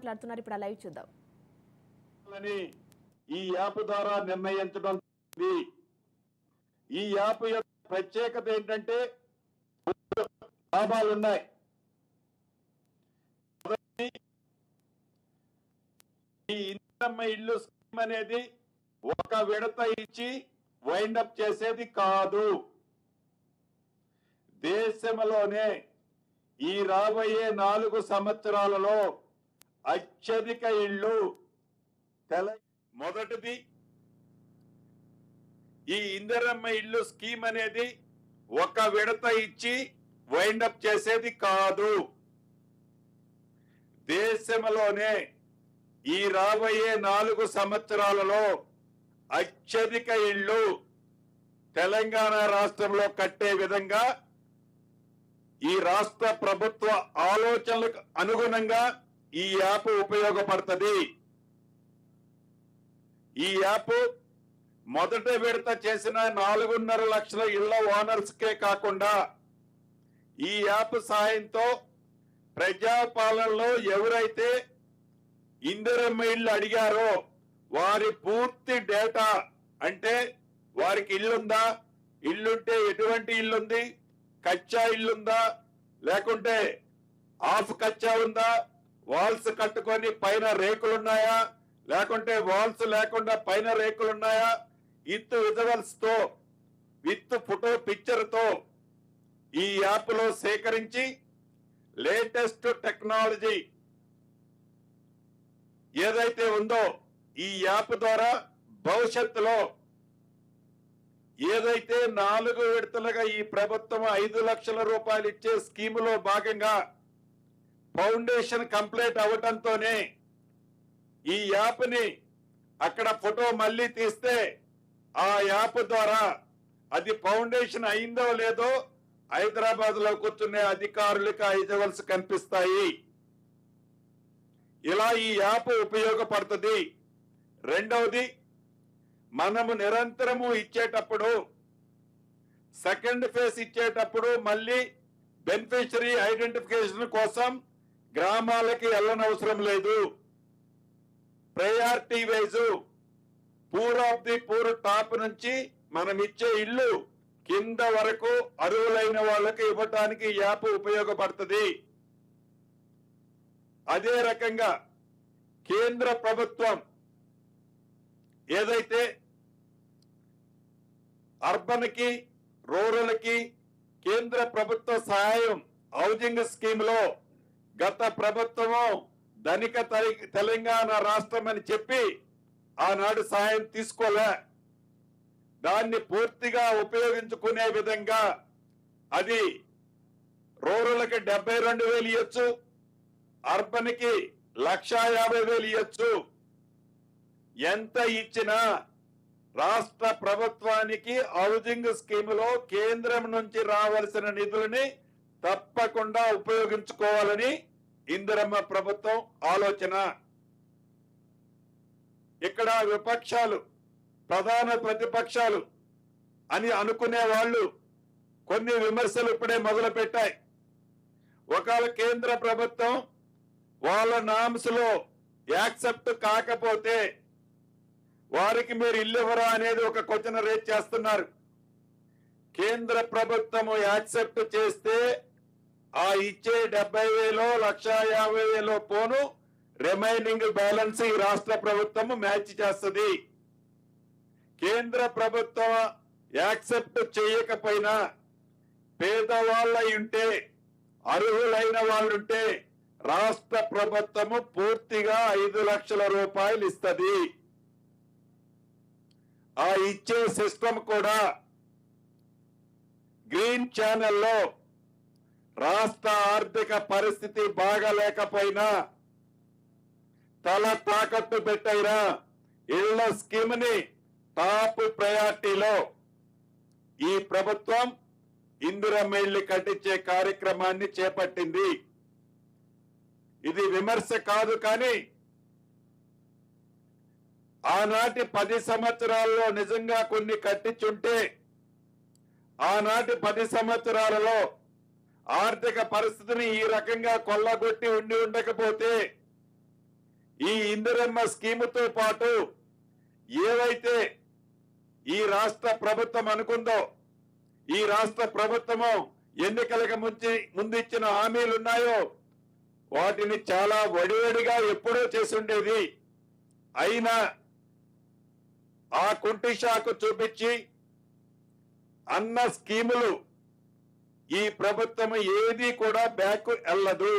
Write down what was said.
మాట్లాడుతున్నారు. ఇప్పుడు ఆ లైవ్ చూద్దాం. ఈ యాప్ ద్వారా నిర్ణయించడం. ఈ యాప్ యొక్క ప్రత్యేకత ఏంటంటే లాభాలున్నాయి. ఈ ఇందిరమ్మ ఇల్లు స్కీమ్ అనేది ఒక విడత ఇచ్చి వైండప్ చేసేది కాదు. దేశంలోనే ఈ రాబోయే 4 సంవత్సరాలలో అత్యధిక ఇళ్ళు మొదటిది ఈ ఇందిరమ్మ ఇల్లు స్కీమ్ అనేది ఒక విడత ఇచ్చి వైండప్ చేసేది కాదు. దేశంలోనే ఈ రాబోయే 4 సంవత్సరాలలో అత్యధిక ఇళ్ళు తెలంగాణ రాష్ట్రంలో కట్టే విధంగా ఈ రాష్ట్ర ప్రభుత్వ ఆలోచనలకు అనుగుణంగా ఈ యాప్ ఉపయోగపడుతుంది. ఈ యాప్ మొదటి విడత చేసిన 4.5 లక్షల ఇళ్ల ఓనర్స్ కే కాకుండా ఈ యాప్ సాయంతో ప్రజాపాలనలో ఎవరైతే ఇందిరమ్మ ఇల్లు అడిగారో వారి పూర్తి డేటా, అంటే వారికి ఇల్లుందా, ఇల్లుంటే ఎటువంటి ఇల్లుంది, కచ్చా ఇల్లుందా లేకుంటే హాఫ్ కచ్చా ఉందా, వాల్స్ కట్టుకొని పైన రేకులున్నాయా లేకుంటే వాల్స్ లేకుండా పైన రేకులున్నాయా, విత్ విజువల్స్ తో విత్ ఫోటో పిక్చర్ తో ఈ యాప్ లో సేకరించి లేటెస్ట్ టెక్నాలజీ ఏదైతే ఉందో ఈ యాప్ ద్వారా భవిష్యత్తులో ఏదైతే 4 విడతలుగా ఈ ప్రభుత్వం 5 లక్షల రూపాయలు ఇచ్చే స్కీములో భాగంగా ఫౌండేషన్ కంప్లీట్ అవటంతోనే ఈ యాప్ ని అక్కడ ఫోటో మళ్ళీ తీస్తే ఆ యాప్ ద్వారా అది ఫౌండేషన్ అయిందో లేదో హైదరాబాద్ లో కూర్చునే అధికారులకు విజువల్స్ కనిపిస్తాయి. ఇలా ఈ యాప్ ఉపయోగపడుతుంది. రెండవది, మనము నిరంతరము ఇచ్చేటప్పుడు సెకండ్ ఫేజ్ ఇచ్చేటప్పుడు మళ్ళీ బెనిఫిషరీ ఐడెంటిఫికేషన్ కోసం గ్రామాలకి వెళ్ళనవసరం లేదు. Priority wise poor of the poor top నుంచి మనం ఇచ్చే ఇల్లు కింద వరకు అర్హులైన వాళ్ళకి ఇవ్వటానికి యాప్ ఉపయోగపడుతుంది. అదే రకంగా కేంద్ర ప్రభుత్వం ఏదైతే అర్బన్ కి రూరల్ కి కేంద్ర ప్రభుత్వ సహాయం హౌసింగ్ స్కీమ్ లో గత ప్రభుత్వము ధనిక తెలంగాణ రాష్ట్రం అని చెప్పి ఆనాడు సహాయం తీసుకోలే. దాన్ని పూర్తిగా ఉపయోగించుకునే విధంగా అది రూరల్ కి 72,000 ఇవ్వచ్చు, అర్బన్ కి 1,50,000 ఇవ్వచ్చు. ఎంత ఇచ్చినా రాష్ట్ర ప్రభుత్వానికి హౌసింగ్ స్కీమ్ లో కేంద్రం నుంచి రావాల్సిన నిధులని తప్పకుండా ఉపయోగించుకోవాలని ఇందిరమ్మ ప్రభుత్వం ఆలోచన. ఇక్కడ విపక్షాలు, ప్రధాన ప్రతిపక్షాలు అని అనుకునే వాళ్ళు కొన్ని విమర్శలు ఇప్పుడే మొదలు పెట్టాయి. ఒకవేళ కేంద్ర ప్రభుత్వం వాళ్ళ నామ్స్ లో యాక్సెప్ట్ కాకపోతే వారికి మీరు ఇల్లు ఇవ్వరా అనేది ఒక క్వశ్చన్ రేజ్ చేస్తున్నారు. కేంద్ర ప్రభుత్వము యాక్సెప్ట్ చేస్తే ఆ ఇచ్చే 70,000 1,50,000 పోను రిమైనింగ్ బ్యాలెన్స్ ఈ రాష్ట్ర ప్రభుత్వము మ్యాచ్ చేస్తుంది. కేంద్ర ప్రభుత్వం యాక్సెప్ట్ చేయకపోయినా పేదవాళ్ళ ఉంటే, అర్హులైన వాళ్ళుంటే రాష్ట్ర ప్రభుత్వము పూర్తిగా 5 లక్షల రూపాయలు ఇస్తుంది. ఆ ఇచ్చే సిస్టమ్ కూడా గ్రీన్ ఛానల్లో రాష్ట్ర ఆర్థిక పరిస్థితి బాగాలేకపోయినా తల తాకట్టు పెట్టైనా ఇళ్ల స్కీమ్ ని టాప్ ప్రయారిటీలో ఈ ప్రభుత్వం ఇందిరమ్మ ఇళ్లు కట్టించే కార్యక్రమాన్ని చేపట్టింది. ఇది విమర్శ కాదు, కానీ ఆనాటి 10 సంవత్సరాల్లో నిజంగా కొన్ని కట్టించుంటే ఆనాటి 10 సంవత్సరాలలో ఆర్థిక పరిస్థితిని ఈ రకంగా కొల్లగొట్టి ఉండకపోతే ఇందిరమ్మ స్కీముతో పాటు ఏవైతే ఈ రాష్ట్ర ప్రభుత్వం అనుకుందో, ఈ రాష్ట్ర ప్రభుత్వము ఎన్నికలకు ముందు ఇచ్చిన హామీలు ఉన్నాయో వాటిని చాలా వడివడిగా ఎప్పుడో చేసి ఉండేది. అయినా ఆ కుంటి షాకు చూపించి అన్న స్కీములు ఈ ప్రభుత్వం ఏది కూడా బ్యాక్ వెళ్ళదు.